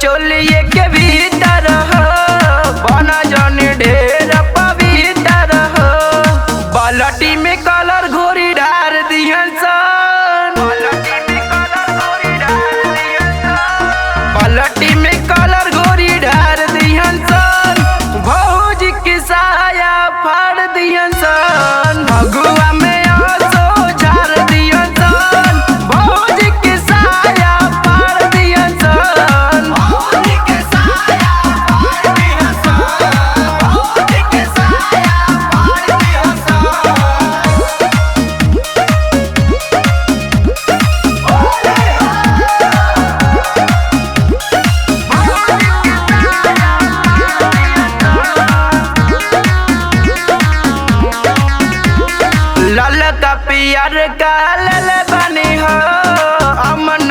चोलिए के भीतर हो, बना जाने ढेर पवित्र हो। बाल्टी में कलर घोरी डार दिहन सन, बाल्टी में कलर घोरी डार दिहन सन। भौजी की साया फाड़ दिहन सन, भगुआ में आंसू झार दिहन सन। भौजी की साया फाड़ दिहन सन, भौजी की साया फाड़ दिहन सन, भौजी की साया फाड़ दिहन सन। लाल का पियर का लाल बनी हो, अमन